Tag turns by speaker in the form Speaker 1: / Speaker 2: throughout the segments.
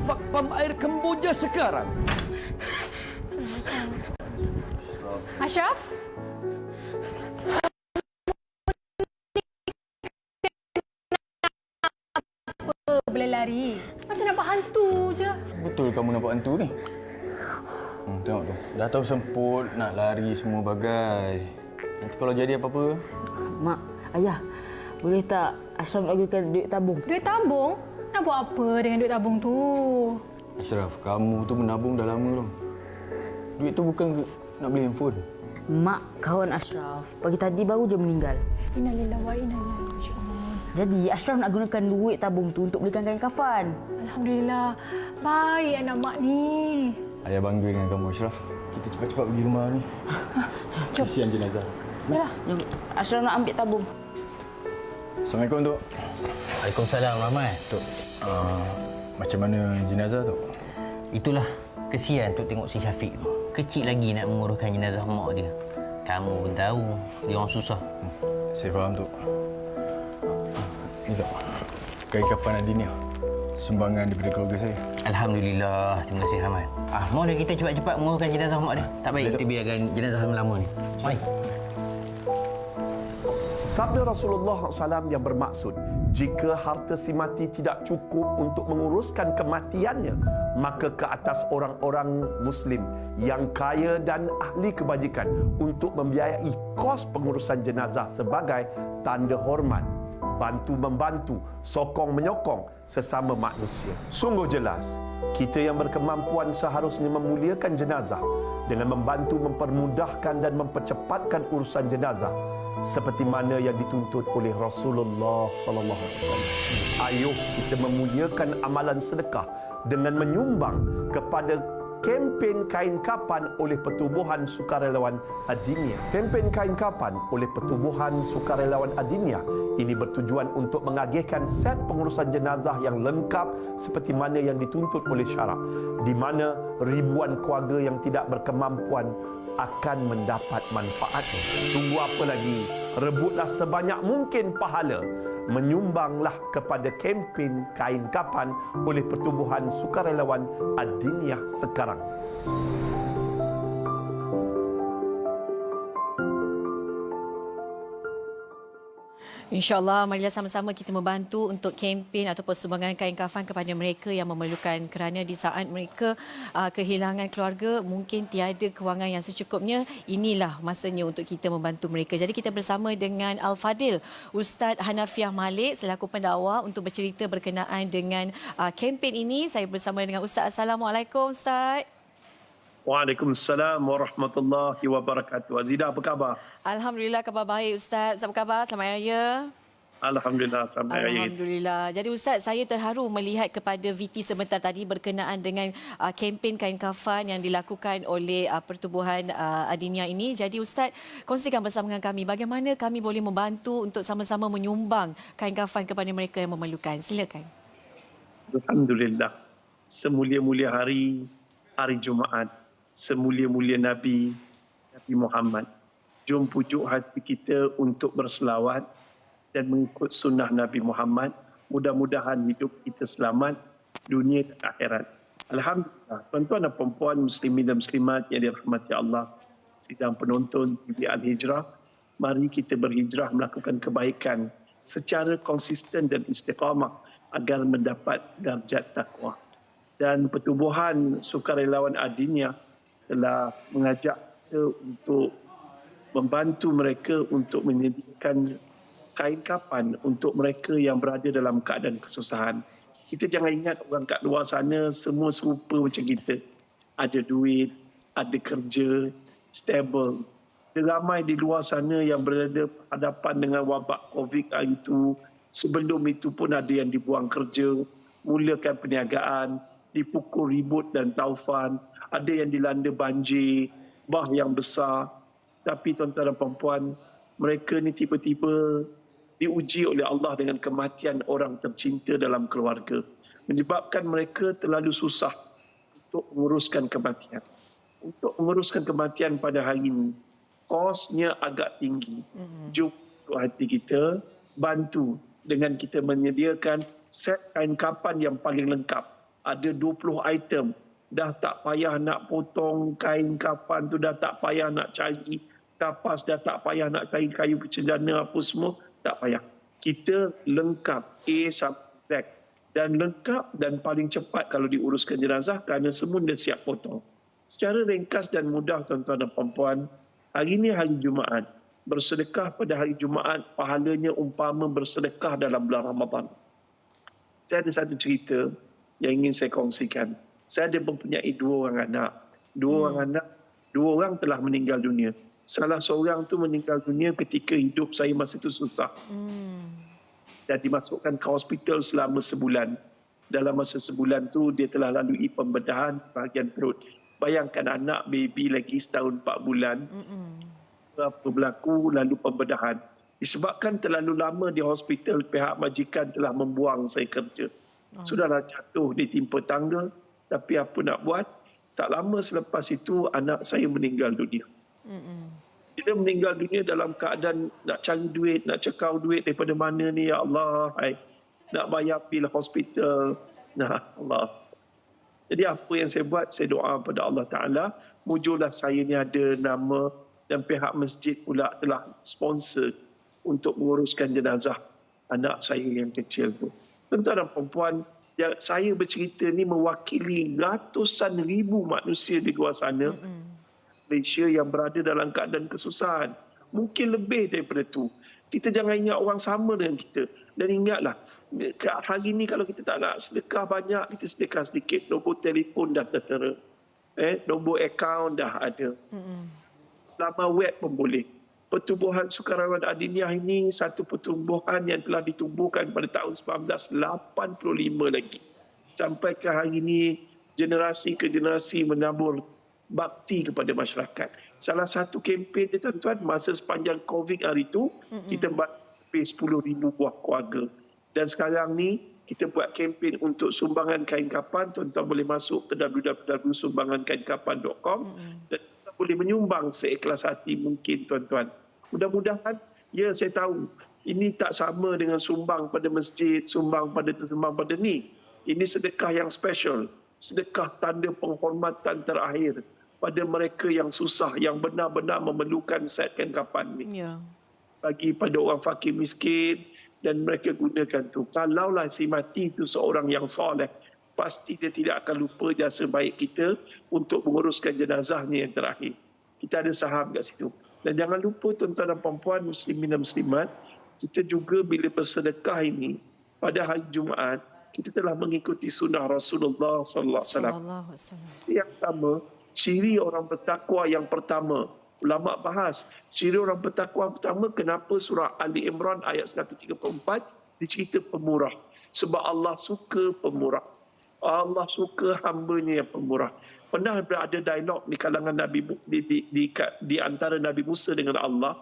Speaker 1: infak pam air Kemboja sekarang.
Speaker 2: Ashraf? Boleh lari. Macam nampak hantu je.
Speaker 3: Betul kamu nampak hantu ni? Tengok tu. Dah tahu semput, nak lari semua bagai. Nanti kalau jadi apa-apa...
Speaker 4: Mak, ayah, boleh tak Ashraf nak gunakan duit tabung?
Speaker 2: Duit tabung? Nak buat apa dengan duit tabung tu?
Speaker 3: Ashraf, kamu tu menabung dah lama belum? Duit tu bukan nak beli handphone.
Speaker 4: Mak, kawan Ashraf, pagi tadi baru je meninggal.
Speaker 2: Innalillahi wa inna ilaihi raji'un.
Speaker 4: Jadi Ashraf nak gunakan duit tabung tu untuk belikan kain kafan.
Speaker 2: Alhamdulillah. Baik anak mak ni.
Speaker 3: Ayah bangga dengan kamu, Ashraf. Kita cepat-cepat pergi rumah ni.
Speaker 2: Jom.
Speaker 3: Kesian jenazah.
Speaker 2: Yalah.
Speaker 4: Jom, Ashraf nak ambil tabung.
Speaker 3: Assalamualaikum, Tok.
Speaker 5: Waalaikumsalam, Rahmat.
Speaker 3: Tok, macam mana jenazah, Tok?
Speaker 5: Itulah kesian Tok tengok si Syafiq tu. Kecil lagi nak menguruskan jenazah mak dia. Kamu pun tahu, dia orang susah.
Speaker 3: Saya faham, Tok. Ni, Tok. Kain kapan Adinia. Sumbangan daripada keluarga saya.
Speaker 5: Alhamdulillah. Terima kasih, Rahmat. Mari kita cepat-cepat menguruskan jenazah mak dia. Tak baik kita biarkan jenazah lama ni. Mari.
Speaker 6: Sabda Rasulullah SAW yang bermaksud, jika harta si mati tidak cukup untuk menguruskan kematiannya, maka ke atas orang-orang Muslim yang kaya dan ahli kebajikan untuk membiayai kos pengurusan jenazah sebagai tanda hormat, bantu-membantu, sokong-menyokong sesama manusia. Sungguh jelas, kita yang berkemampuan seharusnya memuliakan jenazah dengan membantu mempermudahkan dan mempercepatkan urusan jenazah seperti mana yang dituntut oleh Rasulullah sallallahu alaihi wasallam. Ayuh kita memuliakan amalan sedekah dengan menyumbang kepada kempen kain kapan oleh Pertubuhan Sukarelawan Adinia. Kempen kain kapan oleh Pertubuhan Sukarelawan Adinia ini bertujuan untuk mengagihkan set pengurusan jenazah yang lengkap seperti mana yang dituntut oleh syarak, di mana ribuan keluarga yang tidak berkemampuan akan mendapat manfaatnya. Tunggu apa lagi? Rebutlah sebanyak mungkin pahala. Menyumbanglah kepada kempen kain kapan oleh Pertubuhan Sukarelawan Ad-Diniyah sekarang.
Speaker 7: InsyaAllah, marilah sama-sama kita membantu untuk kempen ataupun sumbangan kain kafan kepada mereka yang memerlukan, kerana di saat mereka kehilangan keluarga, mungkin tiada kewangan yang secukupnya. Inilah masanya untuk kita membantu mereka. Jadi kita bersama dengan Al-Fadil Ustaz Hanafiah Malik selaku pendakwa untuk bercerita berkenaan dengan kempen ini. Saya bersama dengan Ustaz. Assalamualaikum, Ustaz.
Speaker 8: Waalaikumsalam warahmatullahi wabarakatuh. Azidah, apa khabar?
Speaker 7: Alhamdulillah, khabar baik, Ustaz. Apa khabar? Selamat Hari Raya.
Speaker 8: Alhamdulillah, selamat Hari Raya.
Speaker 7: Alhamdulillah. Jadi Ustaz, saya terharu melihat kepada VT sebentar tadi berkenaan dengan kempen kain kafan yang dilakukan oleh Pertubuhan Adinia ini. Jadi Ustaz, kongsikan bersama dengan kami bagaimana kami boleh membantu untuk sama-sama menyumbang kain kafan kepada mereka yang memerlukan. Silakan.
Speaker 8: Alhamdulillah. Semulia-mulia hari Jumaat. Semulia-mulia Nabi Muhammad. Jom pujuk hati kita untuk berselawat dan mengikut sunnah Nabi Muhammad. Mudah-mudahan hidup kita selamat dunia dan akhirat. Alhamdulillah. Tuan-tuan dan puan-puan muslimin dan muslimat yang dirahmati Allah, sidang penonton TV Al-Hijrah, mari kita berhijrah melakukan kebaikan secara konsisten dan istiqamah agar mendapat darjat takwa. Dan Pertubuhan Sukarelawan Adinia telah mengajak kita untuk membantu mereka untuk menyediakan kain kapan untuk mereka yang berada dalam keadaan kesusahan. Kita jangan ingat orang kat luar sana semua serupa macam kita. Ada duit, ada kerja, stable. Ramai di luar sana yang berada hadapan dengan wabak COVID hari itu. Sebelum itu pun ada yang dibuang kerja, mulakan perniagaan, dipukul ribut dan taufan. Ada yang dilanda banjir, bah yang besar. Tapi tuan-tuan dan puan-puan, mereka ni tiba-tiba diuji oleh Allah dengan kematian orang tercinta dalam keluarga. Menyebabkan mereka terlalu susah untuk menguruskan kematian. Untuk menguruskan kematian pada hari ini, kosnya agak tinggi. Jom hati kita bantu dengan kita menyediakan set kain kapan yang paling lengkap. ada 20 item. Dah tak payah nak potong kain kafan tu, dah tak payah nak cari kapas, dah tak payah nak cari kayu cendana apa semua, tak payah. Kita lengkap A sampai Z, dan lengkap dan paling cepat kalau diuruskan jenazah kerana semua dah siap potong. Secara ringkas dan mudah tuan-tuan dan puan-puan, hari ini hari Jumaat. Bersedekah pada hari Jumaat pahalanya umpama bersedekah dalam bulan Ramadan. Saya ada satu cerita yang ingin saya kongsikan. Saya ada mempunyai 2 orang anak. 2 orang anak, 2 orang telah meninggal dunia. Salah seorang tu meninggal dunia ketika hidup saya masa itu susah. Dan dimasukkan ke hospital selama sebulan. Dalam masa sebulan tu dia telah lalui pembedahan bahagian perut. Bayangkan anak baby lagi setahun 4 bulan. Apa berlaku lalu pembedahan. Disebabkan terlalu lama di hospital, pihak majikan telah membuang saya kerja. Sudahlah jatuh ditimpa tangga, tapi apa nak buat? Tak lama selepas itu anak saya meninggal dunia. Dia meninggal dunia dalam keadaan nak cari duit, nak cekau duit daripada mana ni, ya Allah. Nak bayar bil hospital. Nah, Allah. Jadi apa yang saya buat? Saya doa pada Allah Ta'ala, mujurlah saya ni ada nama, dan pihak masjid pula telah sponsor untuk menguruskan jenazah anak saya yang kecil tu. Tuan-tuan dan puan-puan, saya bercerita ni mewakili ratusan ribu manusia di luar sana, Malaysia yang berada dalam keadaan kesusahan. Mungkin lebih daripada tu. Kita jangan ingat orang sama dengan kita. Dan ingatlah, hari ni kalau kita tak nak sedekah banyak, kita sedekah sedikit. Nombor telefon dah tertera. Nombor akaun dah ada. Laman web pun boleh. Pertubuhan Sukarelawan Adiniah ini satu pertubuhan yang telah ditumbuhkan pada tahun 1985 lagi. Sampai ke hari ini, generasi ke generasi menabur bakti kepada masyarakat. Salah satu kempen dia tuan-tuan, masa sepanjang COVID hari itu, kita buat lebih 10,000 buah keluarga. Dan sekarang ni, kita buat kempen untuk sumbangan kain kapan. Tuan-tuan boleh masuk ke www.sumbangankainkapan.com dan boleh menyumbang seikhlas hati mungkin tuan-tuan. Mudah-mudahan, ya saya tahu, ini tak sama dengan sumbang pada masjid, sumbang pada ni. Ini sedekah yang special, sedekah tanda penghormatan terakhir pada mereka yang susah, yang benar-benar memerlukan set kain kapan ni. Bagi pada orang fakir miskin, dan mereka gunakan tu. Kalaulah si mati itu seorang yang soleh, pasti dia tidak akan lupa jasa baik kita untuk menguruskan jenazahnya yang terakhir. Kita ada saham kat situ. Dan jangan lupa tuan-tuan dan puan-puan, muslimin dan muslimat, kita juga bila bersedekah ini, pada hari Jumaat, kita telah mengikuti sunnah Rasulullah sallallahu alaihi wasallam. Yang sama, ciri orang bertakwa yang pertama. Ulama bahas, ciri orang bertakwa pertama, kenapa surah Ali Imran ayat 134 dicerita pemurah. Sebab Allah suka pemurah. Allah suka hamba-Nya yang pemurah. Pernah ada dialog di kalangan Nabi di antara Nabi Musa dengan Allah.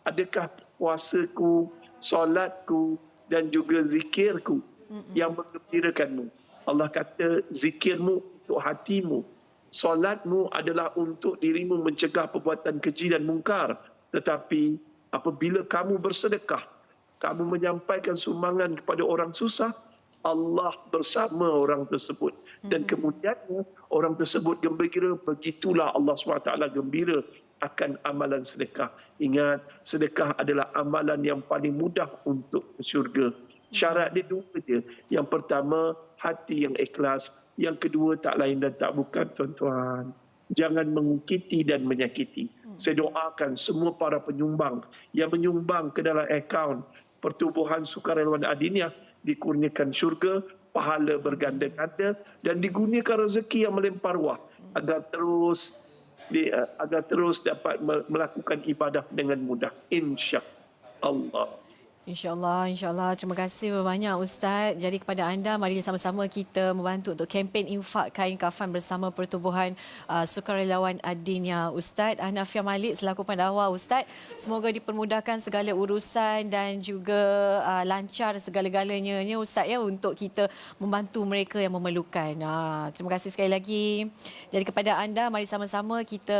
Speaker 8: Adakah puasaku, solatku dan juga zikirku yang menggembirakanmu? Allah kata zikirmu untuk hatimu, solatmu adalah untuk dirimu mencegah perbuatan keji dan mungkar. Tetapi apabila kamu bersedekah, kamu menyampaikan sumbangan kepada orang susah, Allah bersama orang tersebut. Dan kemudian orang tersebut gembira, begitulah Allah SWT gembira akan amalan sedekah. Ingat, sedekah adalah amalan yang paling mudah untuk ke syurga. Syarat dia 2 je. Yang pertama, hati yang ikhlas. Yang kedua, tak lain dan tak bukan tuan-tuan. Jangan mengungkiti dan menyakiti. Saya doakan semua para penyumbang yang menyumbang ke dalam akaun Pertubuhan Sukarelawan Adiniah dikurniakan syurga, pahala berganda-ganda dan diguniakan rezeki yang melempar ruah agar terus dapat melakukan ibadah dengan mudah, insya-Allah.
Speaker 7: InsyaAllah, insyaAllah. Terima kasih banyak Ustaz. Jadi kepada anda, mari sama-sama kita membantu untuk kempen infak kain kafan bersama Pertubuhan Sukarelawan Adiniah. Ustaz Hanafia Malik selaku pendakwa Ustaz, semoga dipermudahkan segala urusan dan juga lancar segala-galanya Ustaz ya, untuk kita membantu mereka yang memerlukan. Terima kasih sekali lagi. Jadi kepada anda, mari sama-sama kita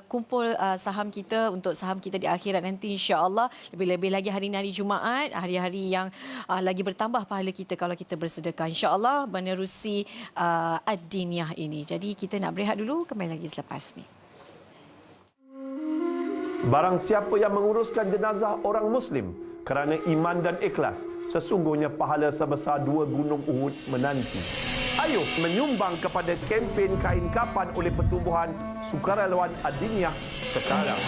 Speaker 7: kumpul saham kita untuk saham kita di akhirat nanti insya-Allah. Lebih-lebih lagi hari ini hari Jumaat. Jumaat, hari-hari yang lagi bertambah pahala kita kalau kita bersedekah, insya-Allah menerusi ad-diniyah ini. Jadi kita nak berehat dulu, kembali lagi selepas ni.
Speaker 6: Barang siapa yang menguruskan jenazah orang Muslim kerana iman dan ikhlas, sesungguhnya pahala sebesar 2 gunung Uhud menanti. Ayo menyumbang kepada kempen kain kafan oleh Pertubuhan Sukarelawan Ad-Diniyah sekarang.